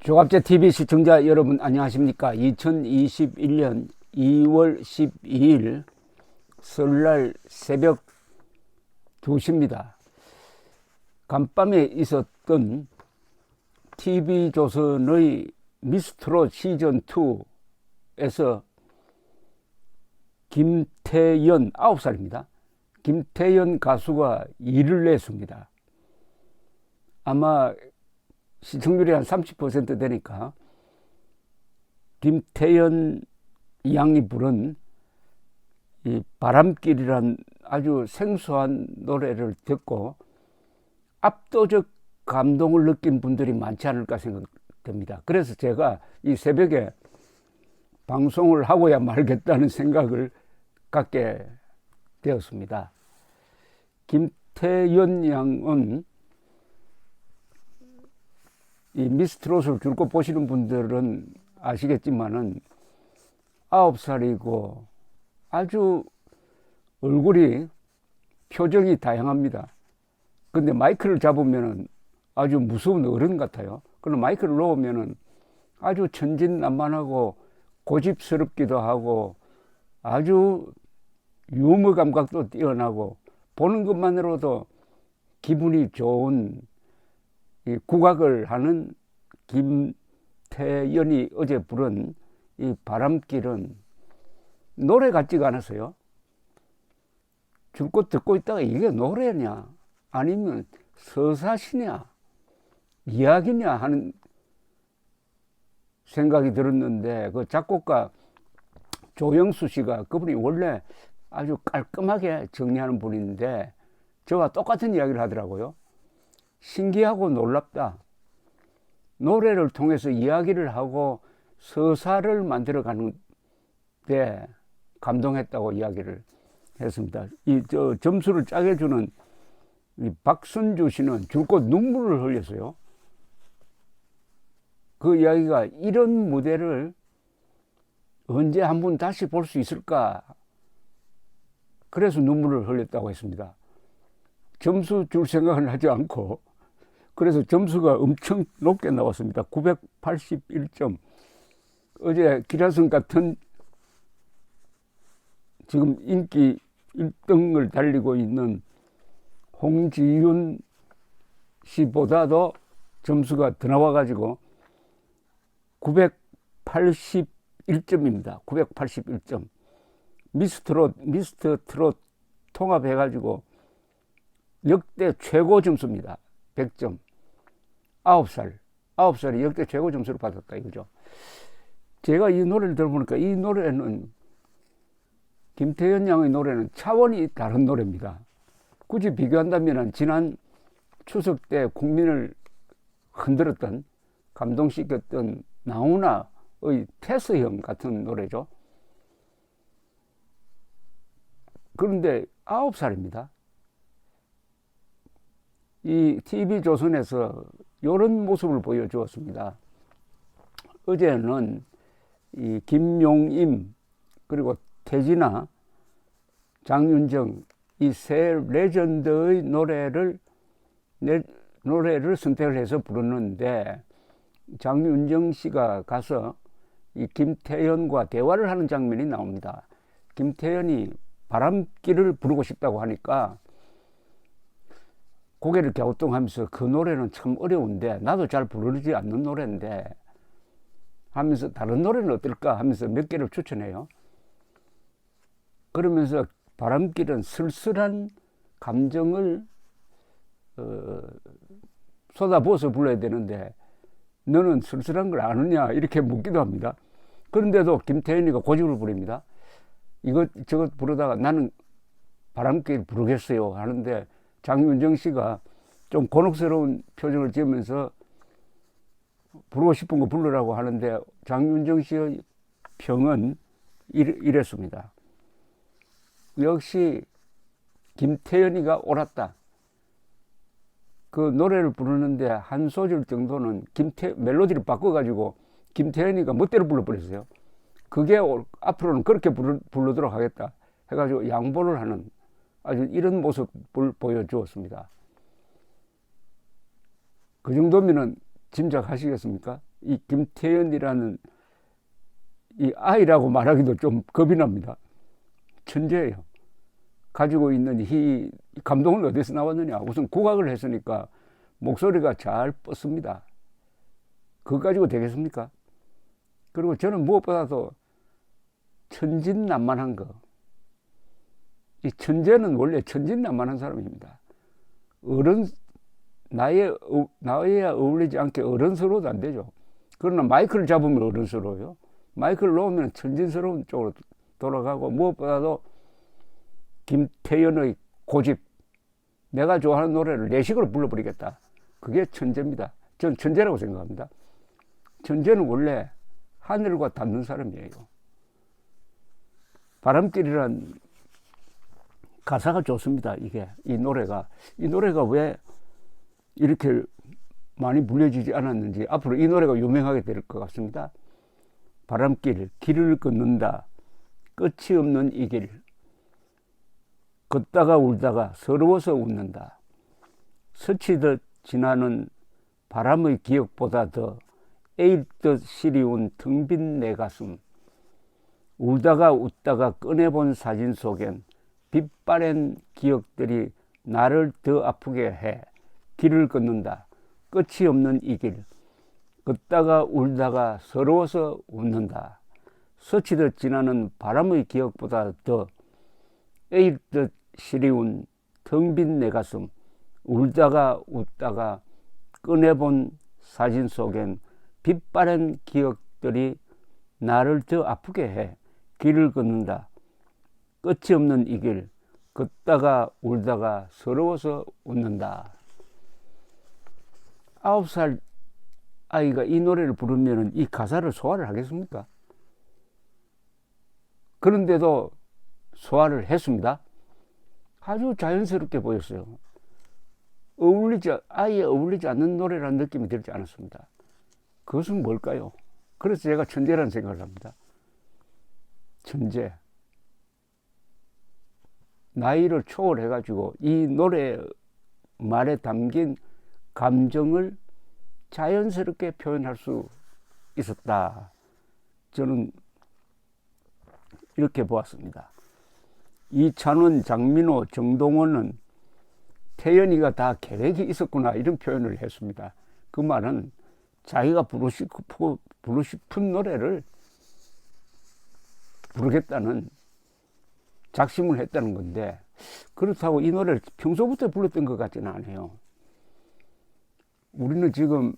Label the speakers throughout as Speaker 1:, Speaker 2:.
Speaker 1: 조갑제 TV 시청자 여러분 안녕하십니까? 2021년 2월 12일 설날 새벽 2시입니다. 간밤에 있었던 TV조선의 미스트롯 시즌2에서 김태연 9살입니다. 김태연 가수가 일을 냈습니다. 아마 시청률이 한 30% 되니까 김태연 양이 부른 이 바람길이란 아주 생소한 노래를 듣고 압도적 감동을 느낀 분들이 많지 않을까 생각됩니다. 그래서 제가 이 새벽에 방송을 하고야 말겠다는 생각을 갖게 되었습니다. 김태연 양은 이 미스트롯을 줄곧 보시는 분들은 아시겠지만은 9살이고 아주 얼굴이 표정이 다양합니다. 근데 마이크를 잡으면은 아주 무서운 어른 같아요. 그럼 마이크를 놓으면은 아주 천진난만하고 고집스럽기도 하고 아주 유머 감각도 뛰어나고 보는 것만으로도 기분이 좋은 이 국악을 하는 김태연이 어제 부른 이 바람길은 노래 같지가 않았어요. 줄곧 듣고 있다가 이게 노래냐 아니면 서사시냐 이야기냐 하는 생각이 들었는데 그 작곡가 조영수 씨가 그분이 원래 아주 깔끔하게 정리하는 분인데 저와 똑같은 이야기를 하더라고요. 신기하고 놀랍다. 노래를 통해서 이야기를 하고 서사를 만들어가는 데 감동했다고 이야기를 했습니다. 점수를 짜게 주는 이 박순주 씨는 줄곧 눈물을 흘렸어요. 그 이야기가 이런 무대를 언제 한번 다시 볼 수 있을까? 그래서 눈물을 흘렸다고 했습니다. 점수 줄 생각은 하지 않고 그래서 점수가 엄청 높게 나왔습니다. 981점. 어제 기라성 같은 지금 인기 1등을 달리고 있는 홍지윤 씨보다도 점수가 더 나와가지고 981점입니다. 981점. 미스터 트롯 통합해가지고 역대 최고 점수입니다. 100점. 9살이 역대 최고 점수를 받았다 이거죠. 제가 이 노래를 들어보니까 이 노래는 김태연 양의 노래는 차원이 다른 노래입니다. 굳이 비교한다면 지난 추석 때 국민을 흔들었던 감동시켰던 나훈아의 태스형 같은 노래죠. 그런데 9살입니다. 이 TV조선에서 이런 모습을 보여주었습니다. 어제는 이 김용임 그리고 태진아, 장윤정 이 세 레전드의 노래를 선택을 해서 부르는데 장윤정 씨가 가서 이 김태연과 대화를 하는 장면이 나옵니다. 김태연이 바람길을 부르고 싶다고 하니까 고개를 갸우뚱하면서 그 노래는 참 어려운데 나도 잘 부르지 않는 노래인데 하면서 다른 노래는 어떨까 하면서 몇 개를 추천해요. 그러면서 바람길은 쓸쓸한 감정을 쏟아부어서 불러야 되는데 너는 쓸쓸한 걸 아느냐 이렇게 묻기도 합니다. 그런데도 김태연이가 고집을 부립니다. 저것 부르다가 나는 바람길 부르겠어요 하는데 장윤정 씨가 좀 곤혹스러운 표정을 지으면서 부르고 싶은 거 부르라고 하는데 장윤정 씨의 평은 이랬습니다. 역시 김태연이가 옳았다. 그 노래를 부르는데 한 소절 정도는 멜로디를 바꿔가지고 김태연이가 멋대로 불러버렸어요. 그게 앞으로는 그렇게 부르도록 하겠다 해가지고 양보를 하는 아주 이런 모습을 보여주었습니다. 그 정도면은 짐작하시겠습니까? 이 김태현이라는 이 아이라고 말하기도 좀 겁이 납니다. 천재예요. 가지고 있는 이 감동은 어디서 나왔느냐. 우선 국악을 했으니까 목소리가 잘 뻗습니다. 그거 가지고 되겠습니까? 그리고 저는 무엇보다도 천진난만한 거. 이 천재는 원래 천진난만한 사람입니다. 나이에 어울리지 않게 어른스러워도 안 되죠. 그러나 마이크를 잡으면 어른스러워요. 마이크를 놓으면 천진스러운 쪽으로 돌아가고, 무엇보다도 김태현의 고집, 내가 좋아하는 노래를 내 식으로 불러버리겠다. 그게 천재입니다. 저는 천재라고 생각합니다. 천재는 원래 하늘과 닿는 사람이에요. 바람길이란 가사가 좋습니다. 이 노래가 왜 이렇게 많이 불려지지 않았는지 앞으로 이 노래가 유명하게 될 것 같습니다. 바람길, 길을 걷는다. 끝이 없는 이 길. 걷다가 울다가 서러워서 웃는다. 스치듯 지나는 바람의 기억보다 더 에일듯 시리운 텅 빈 내 가슴. 울다가 웃다가 꺼내본 사진 속엔 빛바랜 기억들이 나를 더 아프게 해. 길을 걷는다. 끝이 없는 이 길. 걷다가 울다가 서러워서 웃는다. 스치듯 지나는 바람의 기억보다 더 에일듯 시리운 텅 빈 내 가슴. 울다가 웃다가 꺼내본 사진 속엔 빛바랜 기억들이 나를 더 아프게 해. 길을 걷는다. 끝이 없는 이 길. 걷다가 울다가 서러워서 웃는다. 9살 아이가 이 노래를 부르면 이 가사를 소화를 하겠습니까? 그런데도 소화를 했습니다. 아주 자연스럽게 보였어요. 아예 어울리지 않는 노래라는 느낌이 들지 않았습니다. 그것은 뭘까요? 그래서 제가 천재라는 생각을 합니다. 천재. 나이를 초월해가지고 이 노래 말에 담긴 감정을 자연스럽게 표현할 수 있었다. 저는 이렇게 보았습니다. 이찬원, 장민호, 정동원은 태연이가 다 계획이 있었구나 이런 표현을 했습니다. 그 말은 자기가 부르고 싶은 노래를 부르겠다는 작심을 했다는 건데, 그렇다고 이 노래를 평소부터 불렀던 것 같지는 않아요. 우리는 지금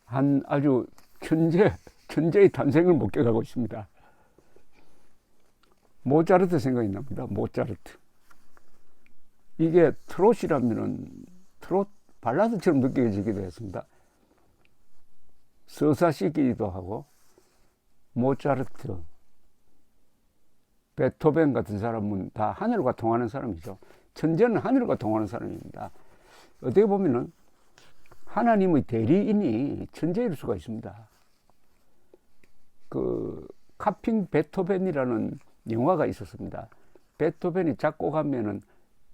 Speaker 1: 한 아주 천재의 탄생을 목격하고 있습니다. 모차르트 생각이 납니다. 모차르트. 이게 트롯이라면은 트롯 발라드처럼 느껴지기도 했습니다. 서사시기도 하고, 모차르트, 베토벤 같은 사람은 다 하늘과 통하는 사람이죠. 천재는 하늘과 통하는 사람입니다. 어떻게 보면은 하나님의 대리인이 천재일 수가 있습니다. 그 카핑 베토벤이라는 영화가 있었습니다. 베토벤이 작곡하면은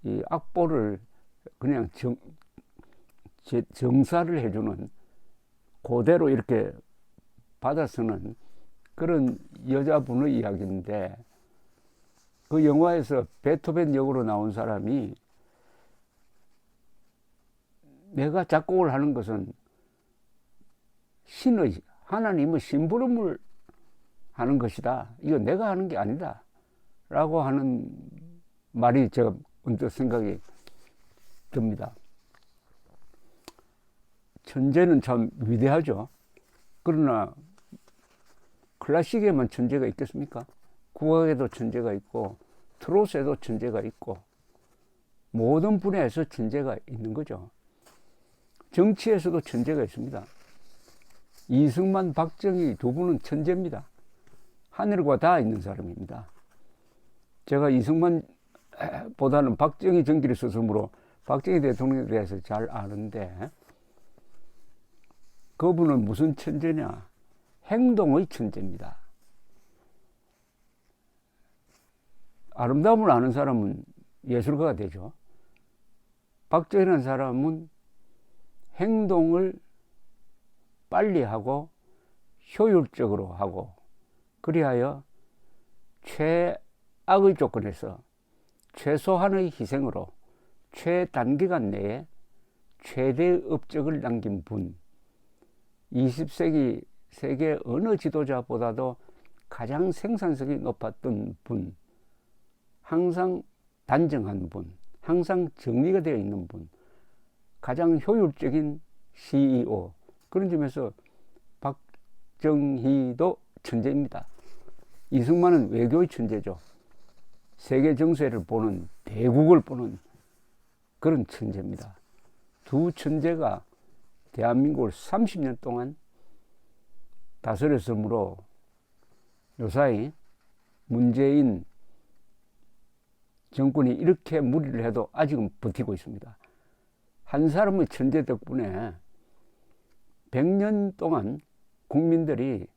Speaker 1: 이 악보를 그냥 정사를 해주는, 그대로 이렇게 받아 쓰는 그런 여자분의 이야기인데, 그 영화에서 베토벤 역으로 나온 사람이 내가 작곡을 하는 것은 하나님의 심부름을 하는 것이다. 이거 내가 하는 게 아니다. 라고 하는 말이 제가 언뜻 생각이 듭니다. 천재는 참 위대하죠. 그러나 클래식에만 천재가 있겠습니까? 국악에도 천재가 있고 트롯에도 천재가 있고 모든 분야에서 천재가 있는 거죠. 정치에서도 천재가 있습니다. 이승만, 박정희 두 분은 천재입니다. 하늘과 닿아 있는 사람입니다. 제가 이승만보다는 박정희 전기를 썼으므로 박정희 대통령에 대해서 잘 아는데, 그분은 무슨 천재냐? 행동의 천재입니다. 아름다움을 아는 사람은 예술가가 되죠. 박정희라는 사람은 행동을 빨리 하고 효율적으로 하고 그리하여 최악의 조건에서 최소한의 희생으로 최단기간 내에 최대의 업적을 남긴 분, 20세기 세계 어느 지도자보다도 가장 생산성이 높았던 분, 항상 단정한 분, 항상 정리가 되어 있는 분, 가장 효율적인 CEO. 그런 점에서 박정희도 천재입니다. 이승만은 외교의 천재죠. 세계 정세를 보는, 대국을 보는 그런 천재입니다. 두 천재가 대한민국을 30년 동안 다스렸으므로 요사이 문재인 정권이 이렇게 무리를 해도 아직은 버티고 있습니다. 한 사람의 천재 덕분에 100년 동안 국민들이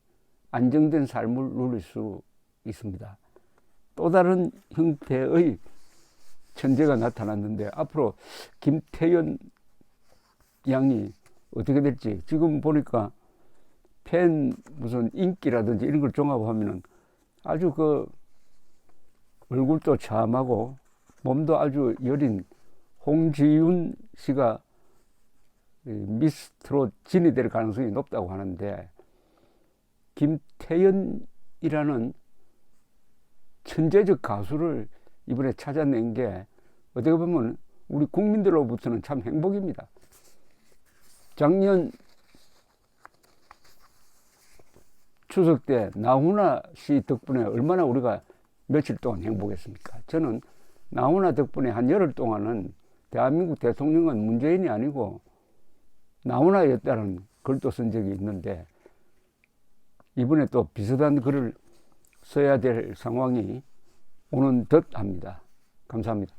Speaker 1: 안정된 삶을 누릴 수 있습니다. 또 다른 형태의 천재가 나타났는데 앞으로 김태현 양이 어떻게 될지 지금 보니까 팬 무슨 인기라든지 이런 걸 종합하면은 아주 그 얼굴도 참하고 몸도 아주 여린 홍지윤 씨가 미스트롯 진이 될 가능성이 높다고 하는데 김태현이라는 천재적 가수를 이번에 찾아낸 게 어떻게 보면 우리 국민들로부터는 참 행복입니다. 작년 추석 때 나훈아 씨 덕분에 얼마나 우리가 며칠 동안 행복했습니까? 저는 나훈아 덕분에 한 열흘 동안은 대한민국 대통령은 문재인이 아니고 나훈아였다는 글도 쓴 적이 있는데 이번에 또 비슷한 글을 써야 될 상황이 오는 듯 합니다. 감사합니다.